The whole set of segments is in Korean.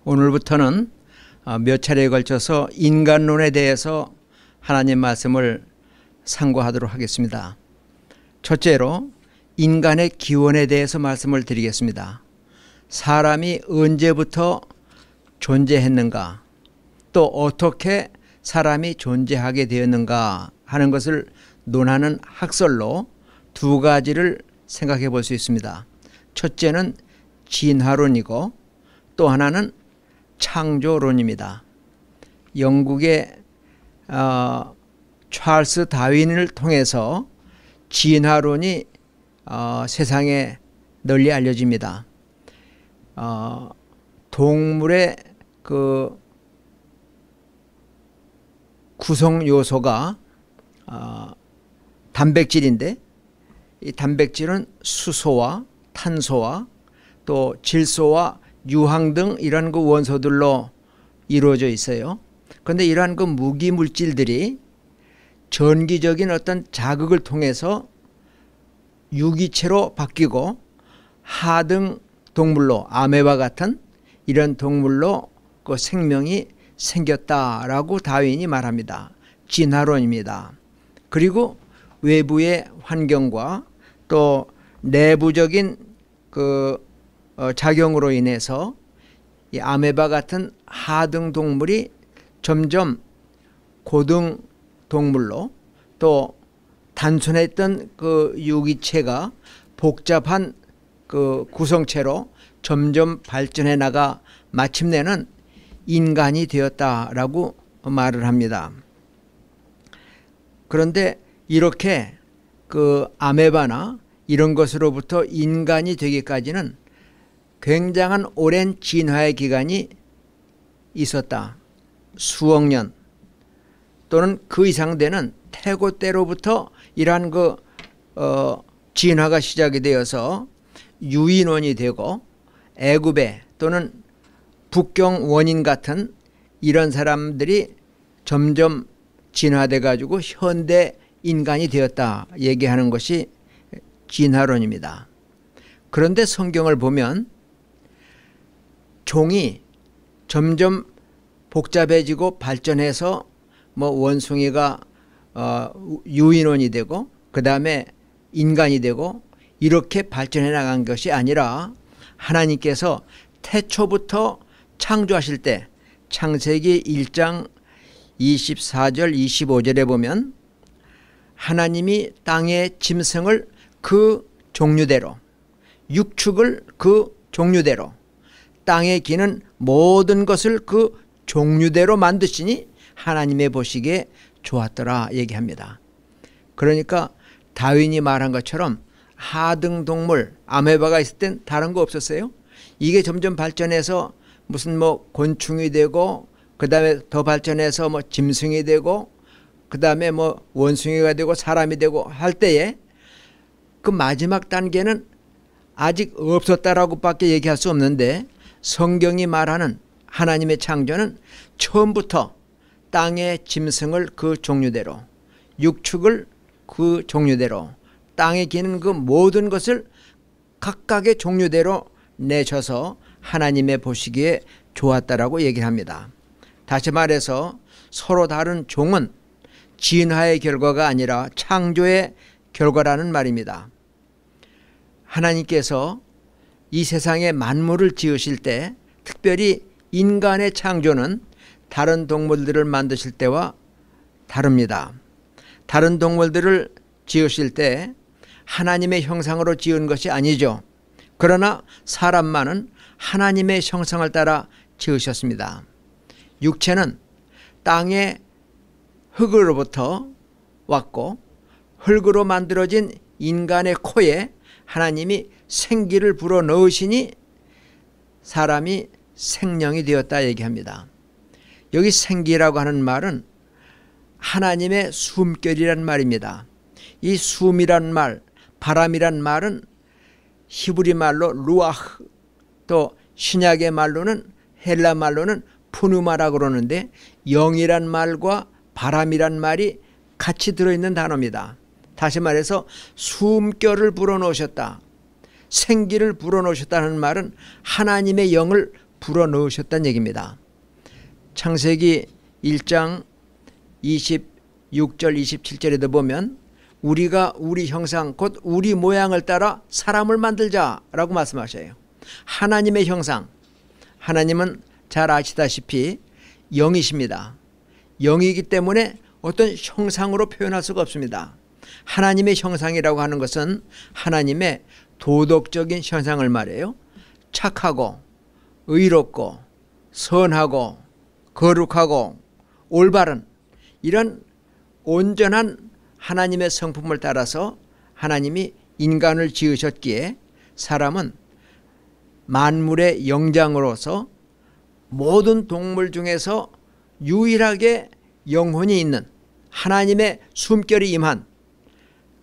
오늘부터는 몇 차례에 걸쳐서 인간론에 대해서 하나님 말씀을 상고하도록 하겠습니다. 첫째로 인간의 기원에 대해서 말씀을 드리겠습니다. 사람이 언제부터 존재했는가, 또 어떻게 사람이 존재하게 되었는가 하는 것을 논하는 학설로 두 가지를 생각해 볼 수 있습니다. 첫째는 진화론이고 또 하나는 창조론입니다. 영국의 찰스 다윈을 통해서 진화론이 세상에 널리 알려집니다. 동물의 그 구성 요소가 단백질인데, 이 단백질은 수소와 탄소와 또 질소와 유황 등 이런 그 원소들로 이루어져 있어요. 그런데 이러한 그 무기 물질들이 전기적인 어떤 자극을 통해서 유기체로 바뀌고 하등 동물로, 아메바 같은 이런 동물로 그 생명이 생겼다라고 다윈이 말합니다. 진화론입니다. 그리고 외부의 환경과 또 내부적인 그 작용으로 인해서 이 아메바 같은 하등 동물이 점점 고등 동물로, 또 단순했던 그 유기체가 복잡한 그 구성체로 점점 발전해 나가 마침내는 인간이 되었다라고 말을 합니다. 그런데 이렇게 그 아메바나 이런 것으로부터 인간이 되기까지는 굉장한 오랜 진화의 기간이 있었다. 수억 년 또는 그 이상 되는 태고 때로부터 이러한 그 진화가 시작이 되어서 유인원이 되고 애굽에 또는 북경 원인 같은 이런 사람들이 점점 진화돼 가지고 현대 인간이 되었다 얘기하는 것이 진화론입니다. 그런데 성경을 보면 종이 점점 복잡해지고 발전해서 뭐 원숭이가 유인원이 되고 그 다음에 인간이 되고 이렇게 발전해 나간 것이 아니라 하나님께서 태초부터 창조하실 때 창세기 1장 24절 25절에 보면 하나님이 땅의 짐승을 그 종류대로, 육축을 그 종류대로, 땅에 기는 모든 것을 그 종류대로 만드시니 하나님의 보시기에 좋았더라 얘기합니다. 그러니까 다윈이 말한 것처럼 하등 동물, 아메바가 있을 땐 다른 거 없었어요. 이게 점점 발전해서 무슨 뭐 곤충이 되고 그 다음에 더 발전해서 뭐 짐승이 되고 그 다음에 뭐 원숭이가 되고 사람이 되고 할 때에 그 마지막 단계는 아직 없었다라고 밖에 얘기할 수 없는데, 성경이 말하는 하나님의 창조는 처음부터 땅의 짐승을 그 종류대로, 육축을 그 종류대로, 땅에 기는 그 모든 것을 각각의 종류대로 내셔서 하나님의 보시기에 좋았다라고 얘기를 합니다. 다시 말해서 서로 다른 종은 진화의 결과가 아니라 창조의 결과라는 말입니다. 하나님께서 이 세상의 만물을 지으실 때, 특별히 인간의 창조는 다른 동물들을 만드실 때와 다릅니다. 다른 동물들을 지으실 때 하나님의 형상으로 지은 것이 아니죠. 그러나 사람만은 하나님의 형상을 따라 지으셨습니다. 육체는 땅의 흙으로부터 왔고 흙으로 만들어진 인간의 코에 하나님이 생기를 불어넣으시니 사람이 생명이 되었다 얘기합니다. 여기 생기라고 하는 말은 하나님의 숨결이란 말입니다. 이 숨이란 말, 바람이란 말은 히브리 말로 루아흐, 또 신약의 말로는 헬라 말로는 푸누마라고 그러는데 영이란 말과 바람이란 말이 같이 들어있는 단어입니다. 다시 말해서 숨결을 불어넣으셨다, 생기를 불어넣으셨다는 말은 하나님의 영을 불어넣으셨다는 얘기입니다. 창세기 1장 26절 27절에도 보면 우리가 우리 형상 곧 우리 모양을 따라 사람을 만들자라고 말씀하셔요. 하나님의 형상, 하나님은 잘 아시다시피 영이십니다. 영이기 때문에 어떤 형상으로 표현할 수가 없습니다. 하나님의 형상이라고 하는 것은 하나님의 도덕적인 형상을 말해요. 착하고 의롭고 선하고 거룩하고 올바른 이런 온전한 하나님의 성품을 따라서 하나님이 인간을 지으셨기에 사람은 만물의 영장으로서 모든 동물 중에서 유일하게 영혼이 있는 하나님의 숨결이 임한,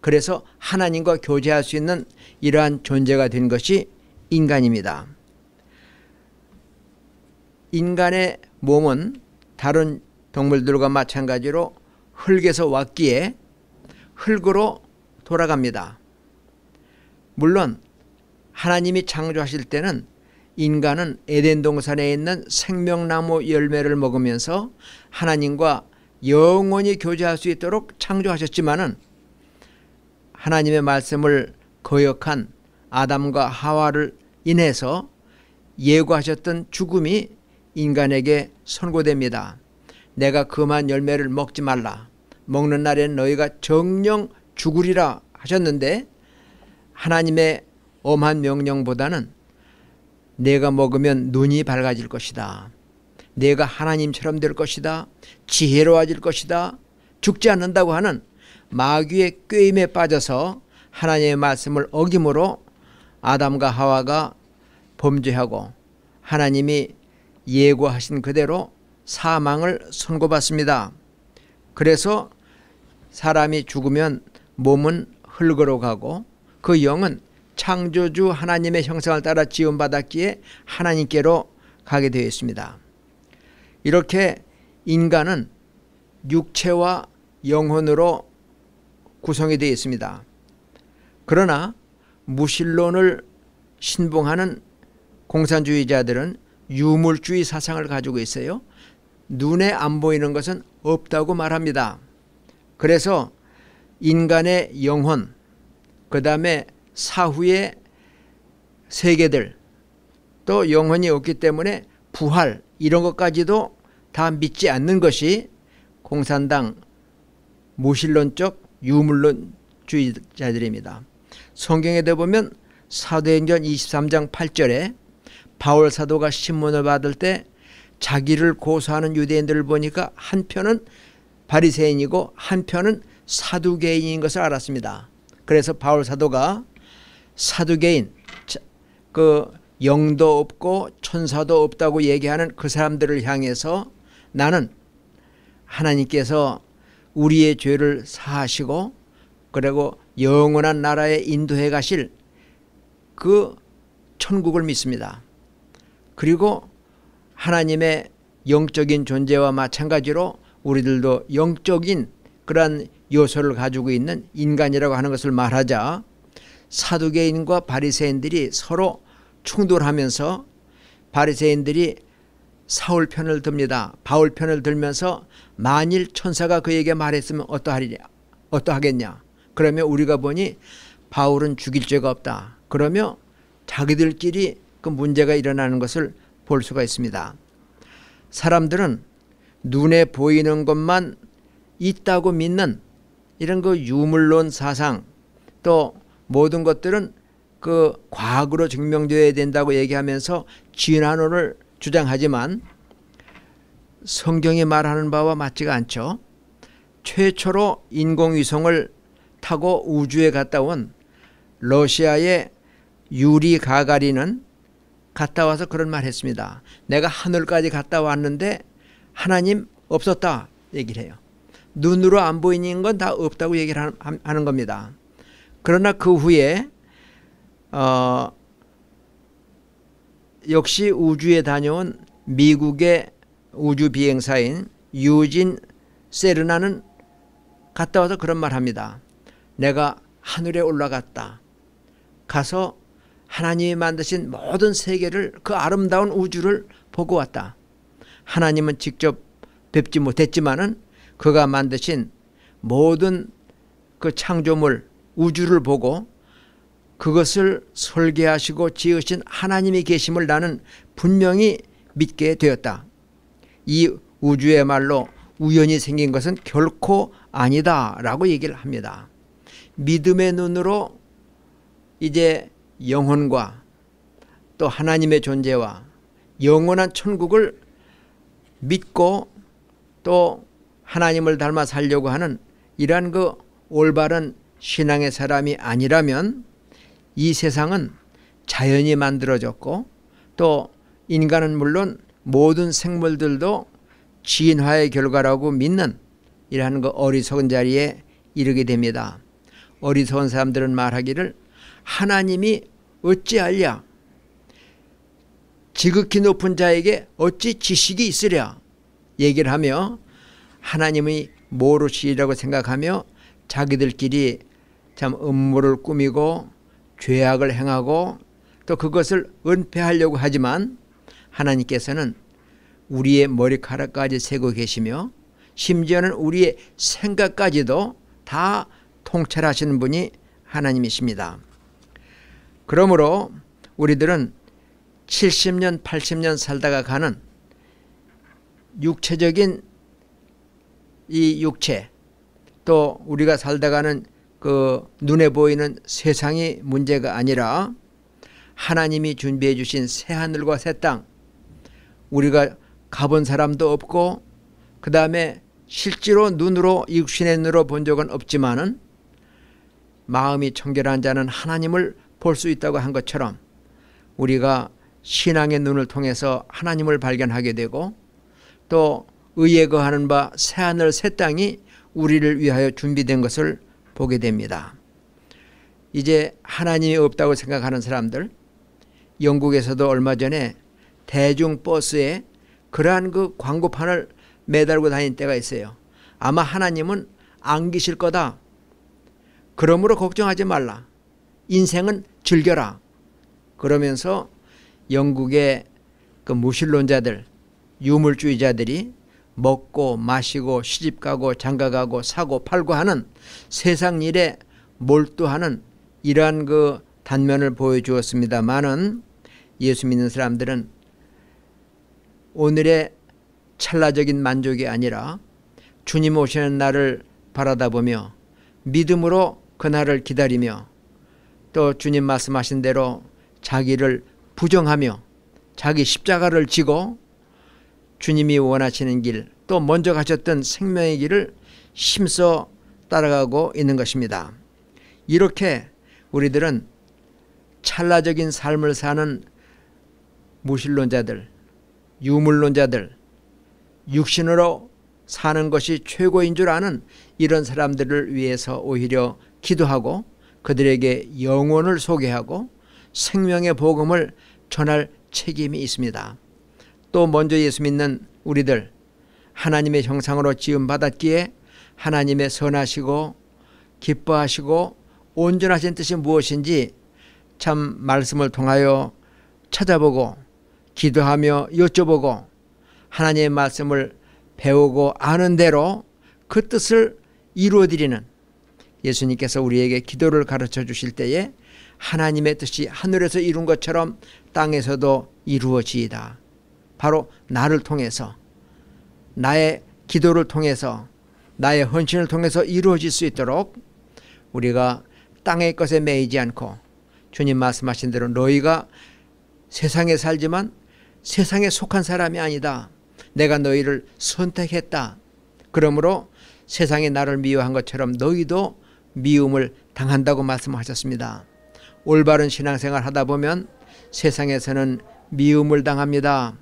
그래서 하나님과 교제할 수 있는 이러한 존재가 된 것이 인간입니다. 인간의 몸은 다른 동물들과 마찬가지로 흙에서 왔기에 흙으로 돌아갑니다. 물론 하나님이 창조하실 때는 인간은 에덴 동산에 있는 생명나무 열매를 먹으면서 하나님과 영원히 교제할 수 있도록 창조하셨지만은 하나님의 말씀을 거역한 아담과 하와를 인해서 예고하셨던 죽음이 인간에게 선고됩니다. 내가 금한 열매를 먹지 말라. 먹는 날에는 너희가 정령 죽으리라 하셨는데 하나님의 엄한 명령보다는 내가 먹으면 눈이 밝아질 것이다. 내가 하나님처럼 될 것이다. 지혜로워질 것이다. 죽지 않는다고 하는 마귀의 꾀임에 빠져서 하나님의 말씀을 어김으로 아담과 하와가 범죄하고 하나님이 예고하신 그대로 사망을 선고받습니다. 그래서 사람이 죽으면 몸은 흙으로 가고 그 영은 창조주 하나님의 형상을 따라 지음받았기에 하나님께로 가게 되어 있습니다. 이렇게 인간은 육체와 영혼으로 구성이 되어 있습니다. 그러나 무신론을 신봉하는 공산주의자들은 유물주의 사상을 가지고 있어요. 눈에 안 보이는 것은 없다고 말합니다. 그래서 인간의 영혼, 그 다음에 사후의 세계들, 또 영혼이 없기 때문에 부활 이런 것까지도 다 믿지 않는 것이 공산당 무신론적 유물론주의자들입니다. 성경에도 보면 사도행전 23장 8절에 바울 사도가 신문을 받을 때 자기를 고소하는 유대인들을 보니까 한편은 바리새인이고 한편은 사두개인인 것을 알았습니다. 그래서 바울 사도가 사두개인, 그 영도 없고 천사도 없다고 얘기하는 그 사람들을 향해서 나는 하나님께서 우리의 죄를 사하시고 그리고 영원한 나라에 인도해 가실 그 천국을 믿습니다. 그리고 하나님의 영적인 존재와 마찬가지로 우리들도 영적인 그러한 요소를 가지고 있는 인간이라고 하는 것을 말하자 사두개인과 바리새인들이 서로 충돌하면서 바리새인들이 사울 편을 듭니다. 바울 편을 들면서 만일 천사가 그에게 말했으면 어떠하겠냐. 그러면 우리가 보니 바울은 죽일 죄가 없다. 그러며 자기들끼리 그 문제가 일어나는 것을 볼 수가 있습니다. 사람들은 눈에 보이는 것만 있다고 믿는 이런 그 유물론 사상, 또 모든 것들은 그 과학으로 증명되어야 된다고 얘기하면서 진화론을 주장하지만 성경이 말하는 바와 맞지가 않죠. 최초로 인공위성을 타고 우주에 갔다 온 러시아의 유리 가가린은 갔다 와서 그런 말 했습니다. 내가 하늘까지 갔다 왔는데 하나님 없었다 얘기를 해요. 눈으로 안 보이는 건 다 없다고 얘기를 하는 겁니다. 그러나 그 후에 역시 우주에 다녀온 미국의 우주 비행사인 유진 세르나는 갔다 와서 그런 말 합니다. 내가 하늘에 올라갔다. 가서 하나님이 만드신 모든 세계를, 그 아름다운 우주를 보고 왔다. 하나님은 직접 뵙지 못했지만은 그가 만드신 모든 그 창조물 우주를 보고 그것을 설계하시고 지으신 하나님이 계심을 나는 분명히 믿게 되었다. 이 우주의 말로 우연히 생긴 것은 결코 아니다 라고 얘기를 합니다. 믿음의 눈으로 이제 영혼과 또 하나님의 존재와 영원한 천국을 믿고 또 하나님을 닮아 살려고 하는 이러한 그 올바른 신앙의 사람이 아니라면 이 세상은 자연이 만들어졌고 또 인간은 물론 모든 생물들도 진화의 결과라고 믿는 이러한 그 어리석은 자리에 이르게 됩니다. 어리석은 사람들은 말하기를 하나님이 어찌하랴, 지극히 높은 자에게 어찌 지식이 있으랴 얘기를 하며 하나님이 모르시리라고 생각하며 자기들끼리 참 음모를 꾸미고 죄악을 행하고 또 그것을 은폐하려고 하지만 하나님께서는 우리의 머리카락까지 세고 계시며 심지어는 우리의 생각까지도 다 통찰하시는 분이 하나님이십니다. 그러므로 우리들은 70년 80년 살다가 가는 육체적인 이 육체, 또 우리가 살다가는 그 눈에 보이는 세상이 문제가 아니라 하나님이 준비해 주신 새하늘과 새 땅, 우리가 가본 사람도 없고 그 다음에 실제로 눈으로 육신의 눈으로 본 적은 없지만은 마음이 청결한 자는 하나님을 볼 수 있다고 한 것처럼 우리가 신앙의 눈을 통해서 하나님을 발견하게 되고 또 의에 거하는 바 새하늘 새 땅이 우리를 위하여 준비된 것을 보게 됩니다. 이제 하나님이 없다고 생각하는 사람들, 영국에서도 얼마 전에 대중버스에 그러한 그 광고판을 매달고 다닐 때가 있어요. 아마 하나님은 안 계실 거다. 그러므로 걱정하지 말라. 인생은 즐겨라. 그러면서 영국의 그 무신론자들, 유물주의자들이 먹고 마시고 시집가고 장가가고 사고 팔고 하는 세상 일에 몰두하는 이러한 그 단면을 보여주었습니다마는 예수 믿는 사람들은 오늘의 찰나적인 만족이 아니라 주님 오시는 날을 바라다보며 믿음으로 그날을 기다리며 또 주님 말씀하신 대로 자기를 부정하며 자기 십자가를 지고 주님이 원하시는 길, 또 먼저 가셨던 생명의 길을 힘써 따라가고 있는 것입니다. 이렇게 우리들은 찰나적인 삶을 사는 무신론자들, 유물론자들, 육신으로 사는 것이 최고인 줄 아는 이런 사람들을 위해서 오히려 기도하고 그들에게 영혼을 소개하고 생명의 복음을 전할 책임이 있습니다. 또 먼저 예수 믿는 우리들, 하나님의 형상으로 지음받았기에 하나님의 선하시고 기뻐하시고 온전하신 뜻이 무엇인지 참 말씀을 통하여 찾아보고 기도하며 여쭤보고 하나님의 말씀을 배우고 아는 대로 그 뜻을 이루어드리는, 예수님께서 우리에게 기도를 가르쳐 주실 때에 하나님의 뜻이 하늘에서 이룬 것처럼 땅에서도 이루어지이다. 바로 나를 통해서, 나의 기도를 통해서, 나의 헌신을 통해서 이루어질 수 있도록 우리가 땅의 것에 매이지 않고 주님 말씀하신 대로 너희가 세상에 살지만 세상에 속한 사람이 아니다. 내가 너희를 선택했다. 그러므로 세상이 나를 미워한 것처럼 너희도 미움을 당한다고 말씀하셨습니다. 올바른 신앙생활 하다 보면 세상에서는 미움을 당합니다.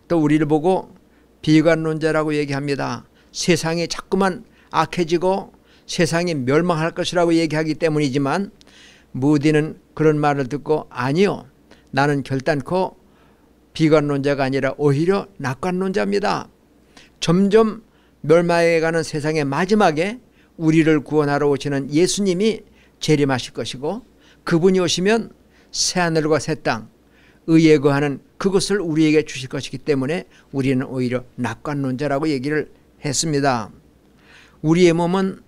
또 우리를 보고 비관론자라고 얘기합니다. 세상이 자꾸만 악해지고 세상이 멸망할 것이라고 얘기하기 때문이지만 무디는 그런 말을 듣고 아니요, 나는 결단코 비관론자가 아니라 오히려 낙관론자입니다. 점점 멸망해가는 세상의 마지막에 우리를 구원하러 오시는 예수님이 재림하실 것이고 그분이 오시면 새하늘과 새 땅, 의에 거하는 그것을 우리에게 주실 것이기 때문에 우리는 오히려 낙관론자라고 얘기를 했습니다. 우리의 몸은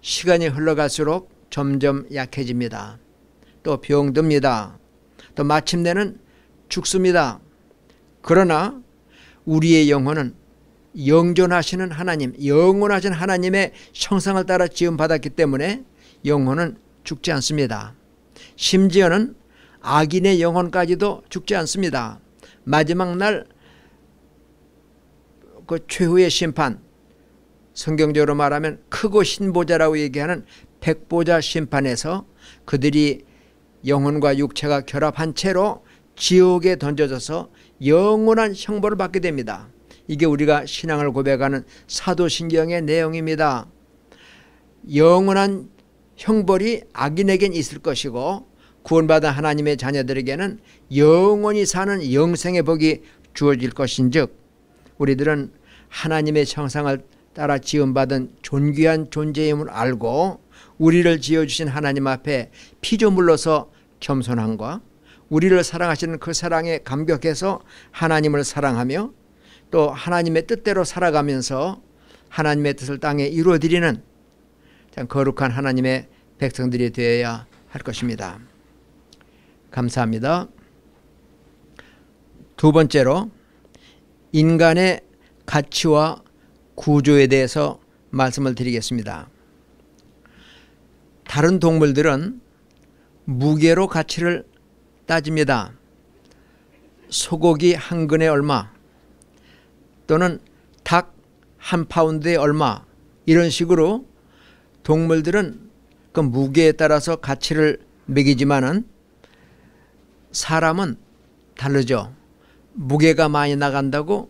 시간이 흘러갈수록 점점 약해집니다. 또 병듭니다. 또 마침내는 죽습니다. 그러나 우리의 영혼은 영존하시는 하나님, 영원하신 하나님의 형상을 따라 지음받았기 때문에 영혼은 죽지 않습니다. 심지어는 악인의 영혼까지도 죽지 않습니다. 마지막 날 그 최후의 심판, 성경적으로 말하면 크고 신보자라고 얘기하는 백보자 심판에서 그들이 영혼과 육체가 결합한 채로 지옥에 던져져서 영원한 형벌을 받게 됩니다. 이게 우리가 신앙을 고백하는 사도신경의 내용입니다. 영원한 형벌이 악인에겐 있을 것이고 구원받은 하나님의 자녀들에게는 영원히 사는 영생의 복이 주어질 것인즉 우리들은 하나님의 형상을 따라 지음받은 존귀한 존재임을 알고 우리를 지어주신 하나님 앞에 피조물로서 겸손함과 우리를 사랑하시는 그 사랑에 감격해서 하나님을 사랑하며 또 하나님의 뜻대로 살아가면서 하나님의 뜻을 땅에 이루어드리는 참 거룩한 하나님의 백성들이 되어야 할 것입니다. 감사합니다. 두 번째로 인간의 가치와 구조에 대해서 말씀을 드리겠습니다. 다른 동물들은 무게로 가치를 따집니다. 소고기 한 근에 얼마 또는 닭 한 파운드에 얼마 이런 식으로 동물들은 그 무게에 따라서 가치를 매기지만은 사람은 다르죠. 무게가 많이 나간다고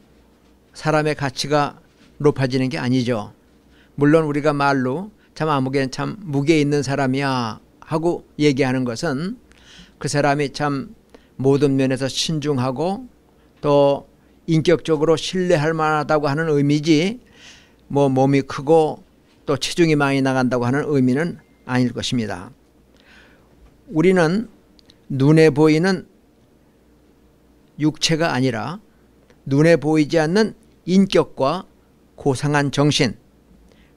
사람의 가치가 높아지는 게 아니죠. 물론 우리가 말로 참 아무개는 참 무게 있는 사람이야 하고 얘기하는 것은 그 사람이 참 모든 면에서 신중하고 또 인격적으로 신뢰할 만하다고 하는 의미지 뭐 몸이 크고 또 체중이 많이 나간다고 하는 의미는 아닐 것입니다. 우리는 눈에 보이는 육체가 아니라 눈에 보이지 않는 인격과 고상한 정신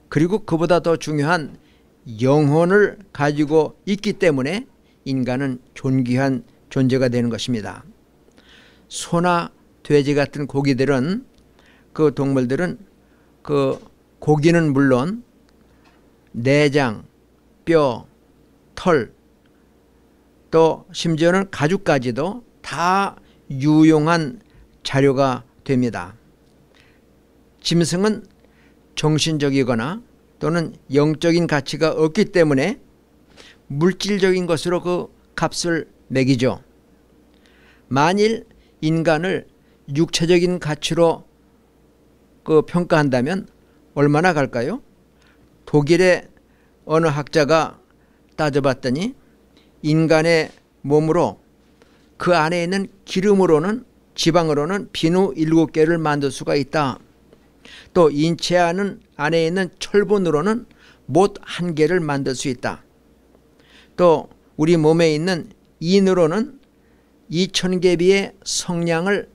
그리고 그보다 더 중요한 영혼을 가지고 있기 때문에 인간은 존귀한 존재가 되는 것입니다. 소나 돼지 같은 고기들은 그 동물들은 그 고기는 물론 내장, 뼈, 털 또 심지어는 가죽까지도 다 유용한 자료가 됩니다. 짐승은 정신적이거나 또는 영적인 가치가 없기 때문에 물질적인 것으로 그 값을 매기죠. 만일 인간을 육체적인 가치로 그 평가한다면 얼마나 갈까요? 독일의 어느 학자가 따져봤더니 인간의 몸으로 그 안에 있는 기름으로는 지방으로는 비누 7개를 만들 수가 있다. 또 인체 안에 있는 철분으로는 못 1개를 만들 수 있다. 또 우리 몸에 있는 인으로는 2000개비의 성냥을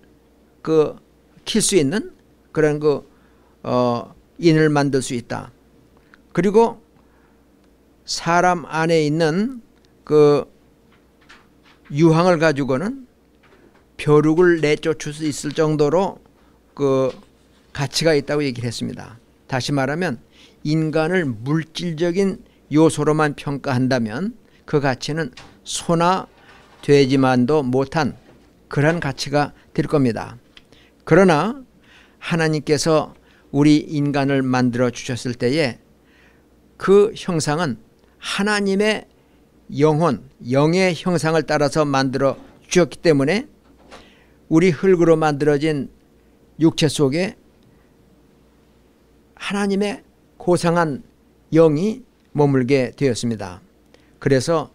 킬 수 있는 그런 인을 만들 수 있다. 그리고 사람 안에 있는 그 유황을 가지고는 벼룩을 내쫓을 수 있을 정도로 그 가치가 있다고 얘기를 했습니다. 다시 말하면 인간을 물질적인 요소로만 평가한다면 그 가치는 소나 돼지만도 못한 그런 가치가 될 겁니다. 그러나 하나님께서 우리 인간을 만들어 주셨을 때에 그 형상은 하나님의 영혼, 영의 형상을 따라서 만들어 주셨기 때문에 우리 흙으로 만들어진 육체 속에 하나님의 고상한 영이 머물게 되었습니다. 그래서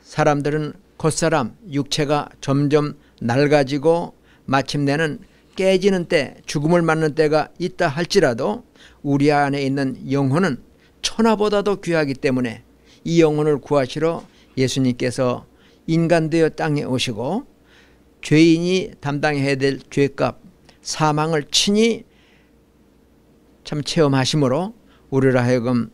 사람들은 겉사람, 육체가 점점 낡아지고 마침내는 깨지는 때, 죽음을 맞는 때가 있다 할지라도 우리 안에 있는 영혼은 천하보다도 귀하기 때문에 이 영혼을 구하시러 예수님께서 인간 되어 땅에 오시고 죄인이 담당해야 될 죄값 사망을 친히 참 체험하심으로 우리로 하여금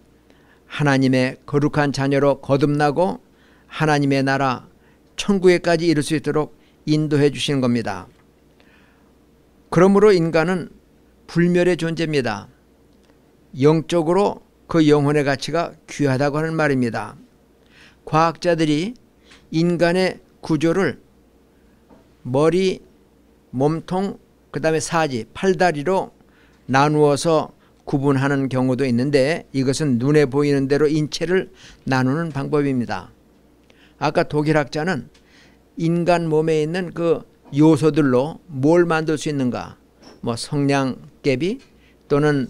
하나님의 거룩한 자녀로 거듭나고 하나님의 나라 천국에까지 이룰 수 있도록 인도해 주시는 겁니다. 그러므로 인간은 불멸의 존재입니다. 영적으로 그 영혼의 가치가 귀하다고 하는 말입니다. 과학자들이 인간의 구조를 머리, 몸통, 그 다음에 사지, 팔다리로 나누어서 구분하는 경우도 있는데 이것은 눈에 보이는 대로 인체를 나누는 방법입니다. 아까 독일학자는 인간 몸에 있는 그 요소들로 뭘 만들 수 있는가, 뭐 성냥개비 또는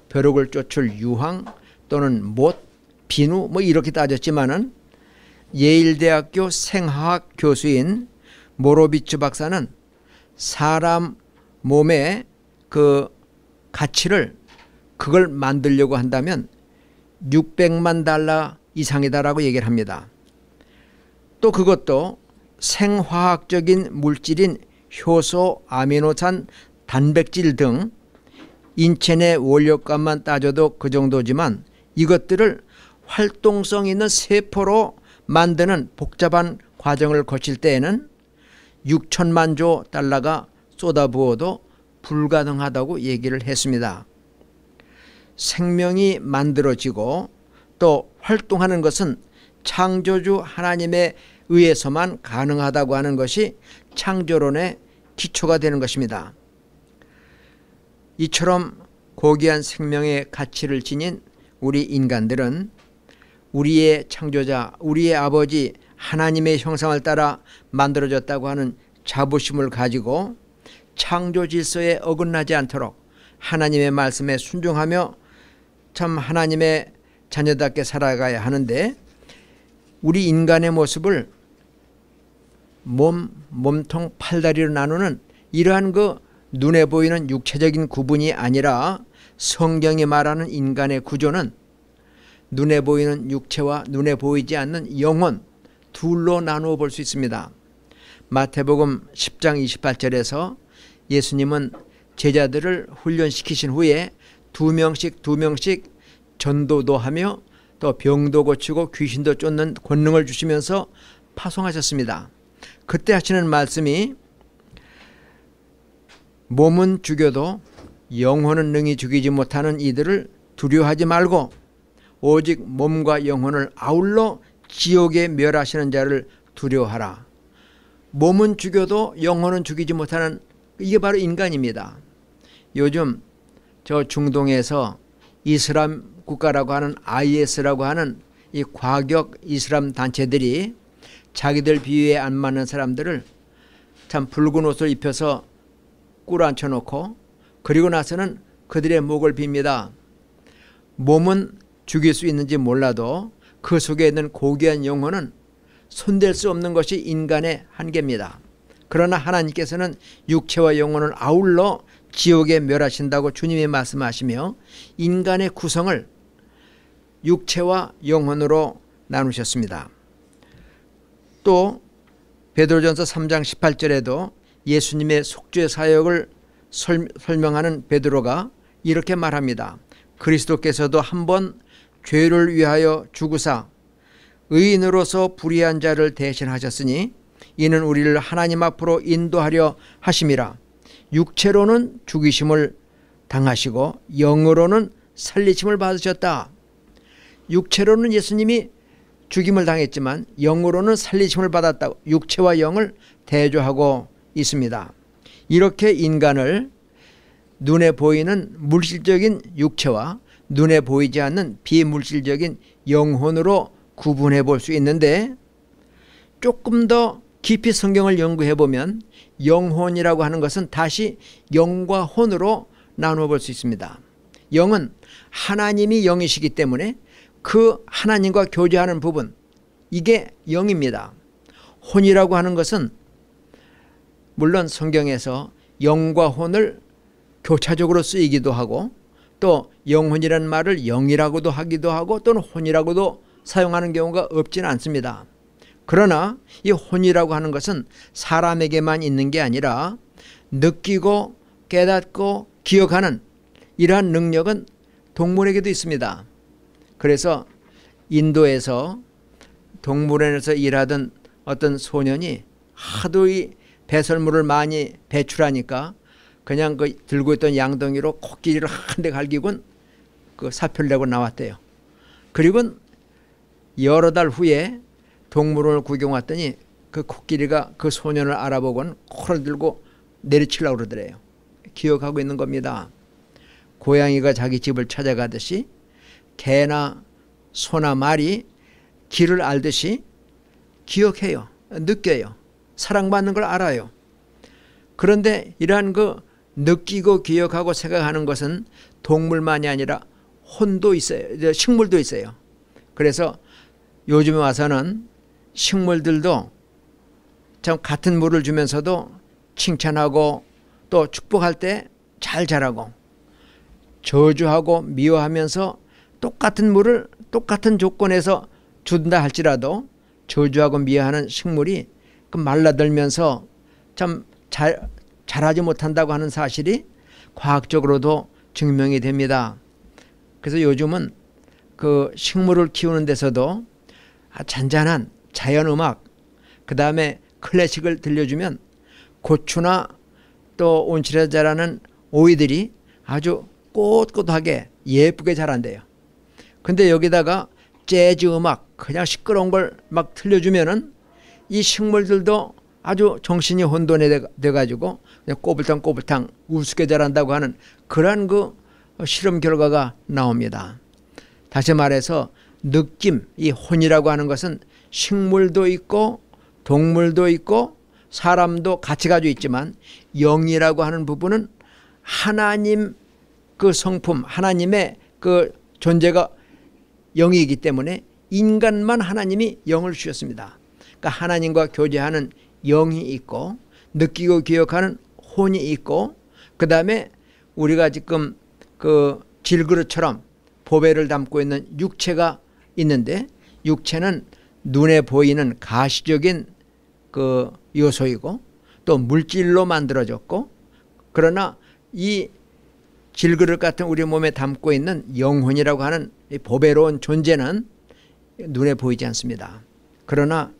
벼룩을 쫓을 유황 또는 못, 비누 이렇게 따졌지만은 예일대학교 생화학 교수인 모로비츠 박사는 사람 몸의 그 가치를 그걸 만들려고 한다면 600만 달러 이상이다라고 얘기를 합니다. 또 그것도 생화학적인 물질인 효소, 아미노산, 단백질 등 인체 내 원료값만 따져도 그 정도지만 이것들을 활동성 있는 세포로 만드는 복잡한 과정을 거칠 때에는 6천만 조 달러가 쏟아부어도 불가능하다고 얘기를 했습니다. 생명이 만들어지고 또 활동하는 것은 창조주 하나님에 의해서만 가능하다고 하는 것이 창조론의 기초가 되는 것입니다. 이처럼 고귀한 생명의 가치를 지닌 우리 인간들은 우리의 창조자, 우리의 아버지 하나님의 형상을 따라 만들어졌다고 하는 자부심을 가지고 창조 질서에 어긋나지 않도록 하나님의 말씀에 순종하며 참 하나님의 자녀답게 살아가야 하는데 우리 인간의 모습을 몸통, 팔다리로 나누는 이러한 그 눈에 보이는 육체적인 구분이 아니라 성경이 말하는 인간의 구조는 눈에 보이는 육체와 눈에 보이지 않는 영혼 둘로 나누어 볼 수 있습니다. 마태복음 10장 28절에서 예수님은 제자들을 훈련시키신 후에 두 명씩 전도도 하며 또 병도 고치고 귀신도 쫓는 권능을 주시면서 파송하셨습니다. 그때 하시는 말씀이 몸은 죽여도 영혼은 능히 죽이지 못하는 이들을 두려워하지 말고 오직 몸과 영혼을 아울러 지옥에 멸하시는 자를 두려워하라. 몸은 죽여도 영혼은 죽이지 못하는 이게 바로 인간입니다. 요즘 저 중동에서 이슬람 국가라고 하는 IS라고 하는 이 과격 이슬람 단체들이 자기들 비위에 안 맞는 사람들을 참 붉은 옷을 입혀서 꿇어 앉혀놓고 그리고 나서는 그들의 목을 빕니다. 몸은 죽일 수 있는지 몰라도 그 속에 있는 고귀한 영혼은 손댈 수 없는 것이 인간의 한계입니다. 그러나 하나님께서는 육체와 영혼을 아울러 지옥에 멸하신다고 주님이 말씀하시며 인간의 구성을 육체와 영혼으로 나누셨습니다. 또 베드로전서 3장 18절에도 예수님의 속죄 사역을 설명하는 베드로가 이렇게 말합니다. 그리스도께서도 한번 죄를 위하여 죽으사 의인으로서 불의한 자를 대신하셨으니 이는 우리를 하나님 앞으로 인도하려 하심이라. 육체로는 죽이심을 당하시고 영으로는 살리심을 받으셨다. 육체로는 예수님이 죽임을 당했지만 영으로는 살리심을 받았다고 육체와 영을 대조하고 있습니다. 이렇게 인간을 눈에 보이는 물질적인 육체와 눈에 보이지 않는 비물질적인 영혼으로 구분해 볼 수 있는데 조금 더 깊이 성경을 연구해 보면 영혼이라고 하는 것은 다시 영과 혼으로 나누어 볼 수 있습니다. 영은 하나님이 영이시기 때문에 그 하나님과 교제하는 부분, 이게 영입니다. 혼이라고 하는 것은 물론 성경에서 영과 혼을 교차적으로 쓰이기도 하고 또 영혼이라는 말을 영이라고도 하기도 하고 또는 혼이라고도 사용하는 경우가 없지는 않습니다. 그러나 이 혼이라고 하는 것은 사람에게만 있는 게 아니라 느끼고 깨닫고 기억하는 이러한 능력은 동물에게도 있습니다. 그래서 인도에서 동물원에서 일하던 어떤 소년이 하도 이 배설물을 많이 배출하니까 그냥 그 들고 있던 양동이로 코끼리를 한 대 갈기곤 그 사표를 내고 나왔대요. 그리고 여러 달 후에 동물원을 구경 왔더니 그 코끼리가 그 소년을 알아보고는 코를 들고 내리치려고 그러더래요. 기억하고 있는 겁니다. 고양이가 자기 집을 찾아가듯이 개나 소나 말이 길을 알듯이 기억해요. 느껴요. 사랑받는 걸 알아요. 그런데 이러한 그 느끼고 기억하고 생각하는 것은 동물만이 아니라 혼도 있어요. 식물도 있어요. 그래서 요즘에 와서는 식물들도 참 같은 물을 주면서도 칭찬하고 또 축복할 때 잘 자라고, 저주하고 미워하면서 똑같은 물을 똑같은 조건에서 준다 할지라도 저주하고 미워하는 식물이 그 말라들면서 참 자라지 못한다고 하는 사실이 과학적으로도 증명이 됩니다. 그래서 요즘은 그 식물을 키우는 데서도 잔잔한 자연음악, 그 다음에 클래식을 들려주면 고추나 또 온실에서 자라는 오이들이 아주 꼿꼿하게 예쁘게 자란대요. 근데 여기다가 재즈 음악, 그냥 시끄러운 걸 막 틀려주면은 이 식물들도 아주 정신이 혼돈이 돼가지고 그냥 꼬불탕꼬불탕 우습게 자란다고 하는 그러한 그 실험 결과가 나옵니다. 다시 말해서 느낌, 이 혼이라고 하는 것은 식물도 있고 동물도 있고 사람도 같이 가지고 있지만 영이라고 하는 부분은 하나님 그 성품, 하나님의 그 존재가 영이기 때문에 인간만 하나님이 영을 주셨습니다. 그러니까 하나님과 교제하는 영이 있고 느끼고 기억하는 혼이 있고 그 다음에 우리가 지금 그 질그릇처럼 보배를 담고 있는 육체가 있는데 육체는 눈에 보이는 가시적인 그 요소이고 또 물질로 만들어졌고 그러나 이 질그릇 같은 우리 몸에 담고 있는 영혼이라고 하는 이 보배로운 존재는 눈에 보이지 않습니다. 그러나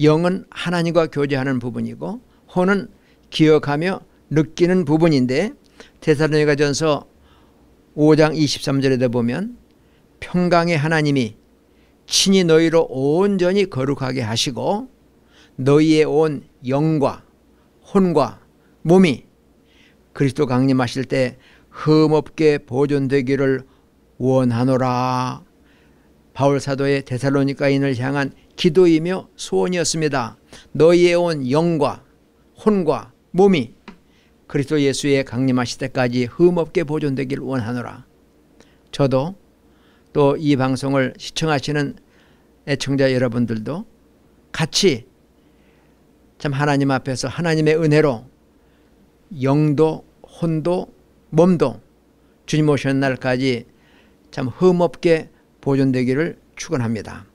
영은 하나님과 교제하는 부분이고 혼은 기억하며 느끼는 부분인데 데살로니가전서 5장 23절에 보면 평강의 하나님이 친히 너희로 온전히 거룩하게 하시고 너희의 온 영과 혼과 몸이 그리스도 강림하실 때 흠없게 보존되기를 원하노라. 바울 사도의 데살로니가인을 향한 기도이며 소원이었습니다. 너희의 온 영과 혼과 몸이 그리스도 예수의 강림하실 때까지 흠없게 보존되기를 원하노라. 저도 또 이 방송을 시청하시는 애청자 여러분들도 같이 참 하나님 앞에서 하나님의 은혜로 영도 혼도 몸도 주님 오시는 날까지 참 흠없게 보존되기를 축원합니다.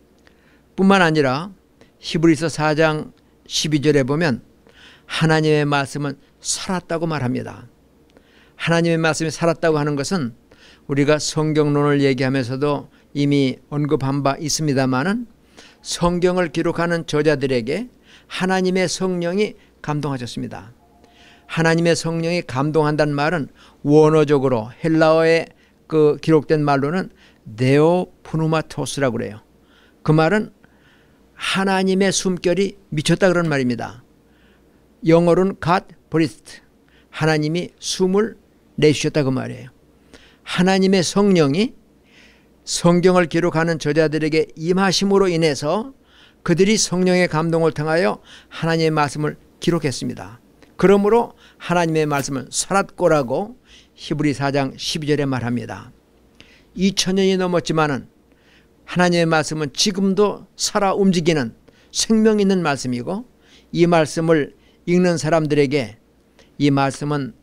뿐만 아니라 히브리서 4장 12절에 보면 하나님의 말씀은 살았다고 말합니다. 하나님의 말씀이 살았다고 하는 것은 우리가 성경론을 얘기하면서도 이미 언급한 바 있습니다마는 성경을 기록하는 저자들에게 하나님의 성령이 감동하셨습니다. 하나님의 성령이 감동한다는 말은 원어적으로 헬라어에 그 기록된 말로는 네오푸누마토스라고 그래요. 그 말은 하나님의 숨결이 미쳤다 그런 말입니다. 영어로는 God breathed, 하나님이 숨을 내쉬셨다 그 말이에요. 하나님의 성령이 성경을 기록하는 저자들에게 임하심으로 인해서 그들이 성령의 감동을 통하여 하나님의 말씀을 기록했습니다. 그러므로 하나님의 말씀은 살았고라고 히브리 4장 12절에 말합니다. 2000년이 넘었지만은 하나님의 말씀은 지금도 살아 움직이는 생명 있는 말씀이고 이 말씀을 읽는 사람들에게 이 말씀은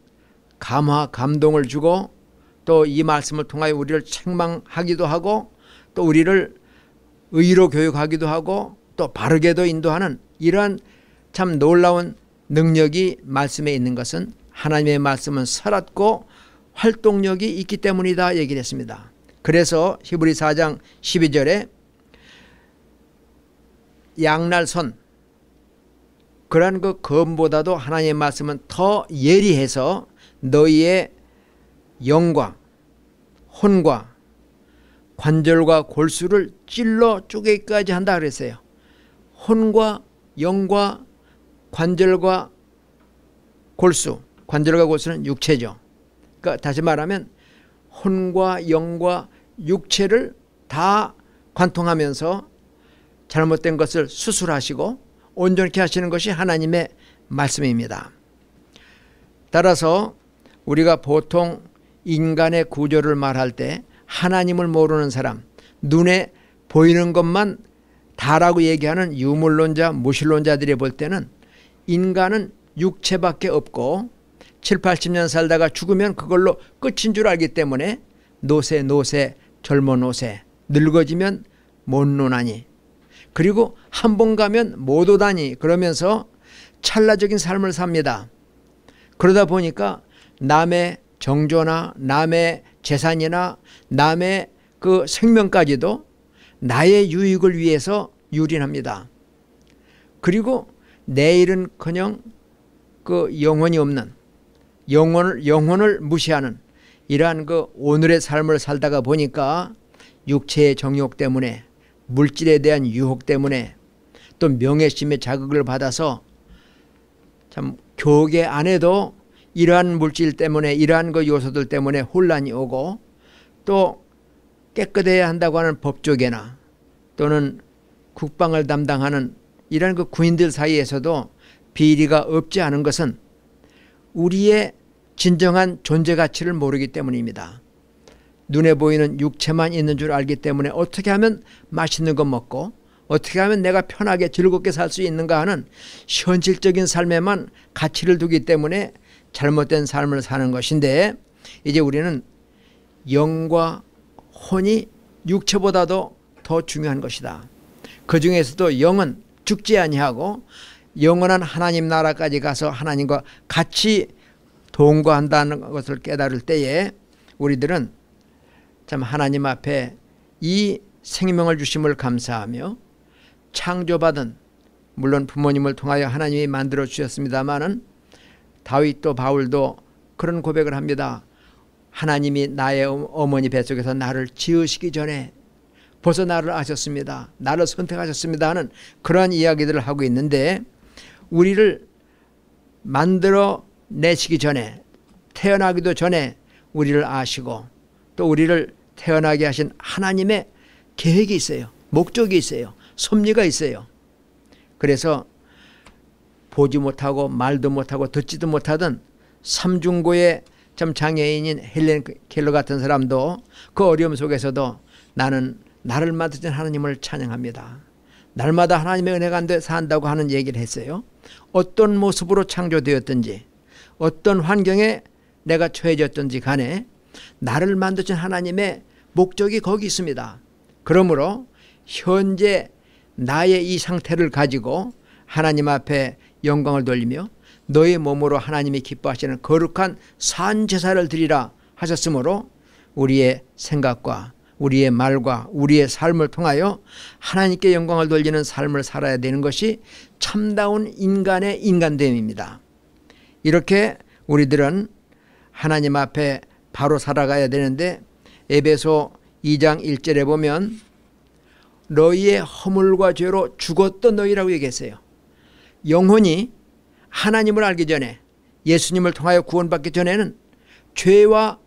감화 감동을 주고 또 이 말씀을 통하여 우리를 책망하기도 하고 또 우리를 의로 교육하기도 하고 또 바르게도 인도하는 이러한 참 놀라운 능력이 말씀에 있는 것은 하나님의 말씀은 살았고 활동력이 있기 때문이다 얘기를 했습니다. 그래서 히브리 4장 12절에 양날선 그러한 그 검보다도 하나님의 말씀은 더 예리해서 너희의 영과 혼과 관절과 골수를 찔러 쪼개기까지 한다 그랬어요. 혼과 영과 관절과 골수, 관절과 골수는 육체죠. 그러니까 다시 말하면 혼과 영과 육체를 다 관통하면서 잘못된 것을 수술하시고 온전케 하시는 것이 하나님의 말씀입니다. 따라서 우리가 보통 인간의 구조를 말할 때 하나님을 모르는 사람, 눈에 보이는 것만 다라고 얘기하는 유물론자, 무신론자들이 볼 때는 인간은 육체밖에 없고 7, 80년 살다가 죽으면 그걸로 끝인 줄 알기 때문에 노세 젊어 노세 늙어지면 못 노나니 그리고 한 번 가면 못 오다니 그러면서 찰나적인 삶을 삽니다. 그러다 보니까 남의 정조나 남의 재산이나 남의 그 생명까지도 나의 유익을 위해서 유린합니다. 그리고 내일은커녕 그 영혼이 없는 영혼을 무시하는 이러한 그 오늘의 삶을 살다가 보니까 육체의 정욕 때문에 물질에 대한 유혹 때문에 또 명예심의 자극을 받아서 참 교계 안에도 이러한 물질 때문에 이러한 그 요소들 때문에 혼란이 오고 또 깨끗해야 한다고 하는 법조계나 또는 국방을 담당하는 이러한 그 군인들 사이에서도 비리가 없지 않은 것은 우리의 진정한 존재 가치를 모르기 때문입니다. 눈에 보이는 육체만 있는 줄 알기 때문에 어떻게 하면 맛있는 거 먹고 어떻게 하면 내가 편하게 즐겁게 살 수 있는가 하는 현실적인 삶에만 가치를 두기 때문에 잘못된 삶을 사는 것인데 이제 우리는 영과 혼이 육체보다도 더 중요한 것이다. 그 중에서도 영은 죽지 아니하고 영원한 하나님 나라까지 가서 하나님과 같이 동거한다는 것을 깨달을 때에 우리들은 참 하나님 앞에 이 생명을 주심을 감사하며 창조받은 물론 부모님을 통하여 하나님이 만들어 주셨습니다마는 다윗도 바울도 그런 고백을 합니다. 하나님이 나의 어머니 뱃속에서 나를 지으시기 전에 벌써 나를 아셨습니다. 나를 선택하셨습니다 하는 그러한 이야기들을 하고 있는데 우리를 만들어 내시기 전에 태어나기도 전에 우리를 아시고 또 우리를 태어나게 하신 하나님의 계획이 있어요. 목적이 있어요. 섭리가 있어요. 그래서 보지 못하고 말도 못하고 듣지도 못하던 삼중고의 참 장애인인 헬렌 켈러 같은 사람도 그 어려움 속에서도 나는 나를 만드신 하나님을 찬양합니다. 날마다 하나님의 은혜 가운데 산다고 하는 얘기를 했어요. 어떤 모습으로 창조되었든지 어떤 환경에 내가 처해졌든지 간에 나를 만드신 하나님의 목적이 거기 있습니다. 그러므로 현재 나의 이 상태를 가지고 하나님 앞에 영광을 돌리며 너의 몸으로 하나님이 기뻐하시는 거룩한 산제사를 드리라 하셨으므로 우리의 생각과 우리의 말과 우리의 삶을 통하여 하나님께 영광을 돌리는 삶을 살아야 되는 것이 참다운 인간의 인간됨입니다. 이렇게 우리들은 하나님 앞에 바로 살아가야 되는데 에베소 2장 1절에 보면 너희의 허물과 죄로 죽었던 너희라고 얘기했어요. 영혼이 하나님을 알기 전에 예수님을 통하여 구원받기 전에는 죄와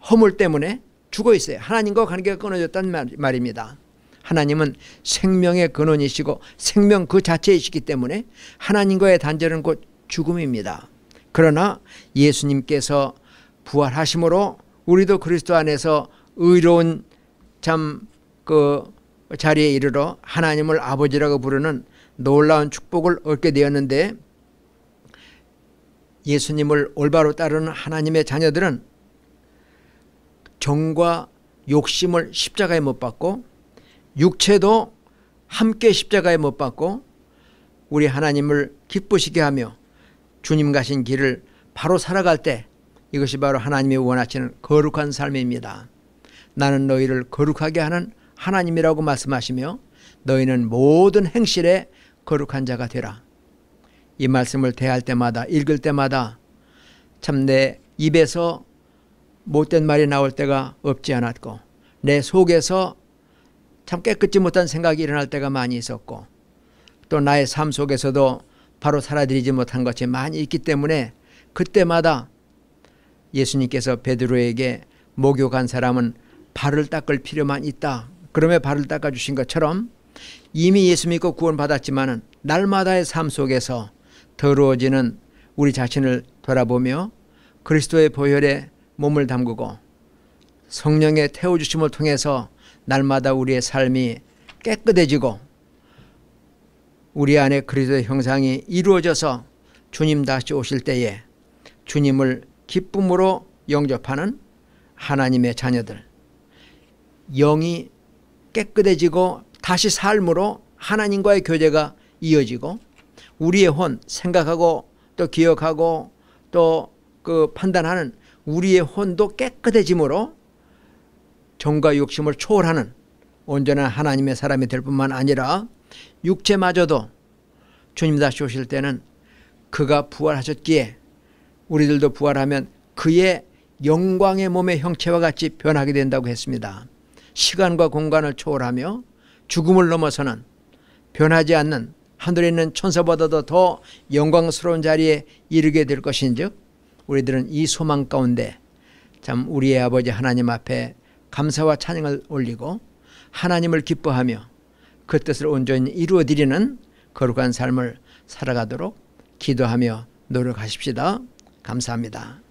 허물 때문에 죽어 있어요. 하나님과 관계가 끊어졌다는 말입니다. 하나님은 생명의 근원이시고 생명 그 자체이시기 때문에 하나님과의 단절은 곧 죽음입니다. 그러나 예수님께서 부활하심으로 우리도 그리스도 안에서 의로운 참 그 자리에 이르러 하나님을 아버지라고 부르는 놀라운 축복을 얻게 되었는데 예수님을 올바로 따르는 하나님의 자녀들은 정과 욕심을 십자가에 못 박고 육체도 함께 십자가에 못 박고 우리 하나님을 기쁘시게 하며 주님 가신 길을 바로 살아갈 때 이것이 바로 하나님이 원하시는 거룩한 삶입니다. 나는 너희를 거룩하게 하는 하나님이라고 말씀하시며 너희는 모든 행실에 거룩한 자가 되라. 이 말씀을 대할 때마다, 읽을 때마다 참 내 입에서 못된 말이 나올 때가 없지 않았고 내 속에서 참 깨끗지 못한 생각이 일어날 때가 많이 있었고 또 나의 삶 속에서도 바로 살아들이지 못한 것이 많이 있기 때문에 그때마다 예수님께서 베드로에게 목욕한 사람은 발을 닦을 필요만 있다. 그러면 발을 닦아주신 것처럼 이미 예수 믿고 구원받았지만은 날마다의 삶 속에서 더러워지는 우리 자신을 돌아보며 그리스도의 보혈에 몸을 담그고 성령의 태워주심을 통해서 날마다 우리의 삶이 깨끗해지고 우리 안에 그리스도의 형상이 이루어져서 주님 다시 오실 때에 주님을 기쁨으로 영접하는 하나님의 자녀들, 영이 깨끗해지고 다시 삶으로 하나님과의 교제가 이어지고 우리의 혼, 생각하고 또 기억하고 또 그 판단하는 우리의 혼도 깨끗해짐으로 정과 욕심을 초월하는 온전한 하나님의 사람이 될 뿐만 아니라 육체마저도 주님 다시 오실 때는 그가 부활하셨기에 우리들도 부활하면 그의 영광의 몸의 형체와 같이 변하게 된다고 했습니다. 시간과 공간을 초월하며 죽음을 넘어서는 변하지 않는 하늘에 있는 천사보다도 더 영광스러운 자리에 이르게 될 것인즉 우리들은 이 소망 가운데 참 우리의 아버지 하나님 앞에 감사와 찬양을 올리고 하나님을 기뻐하며 그 뜻을 온전히 이루어드리는 거룩한 삶을 살아가도록 기도하며 노력하십시다. 감사합니다.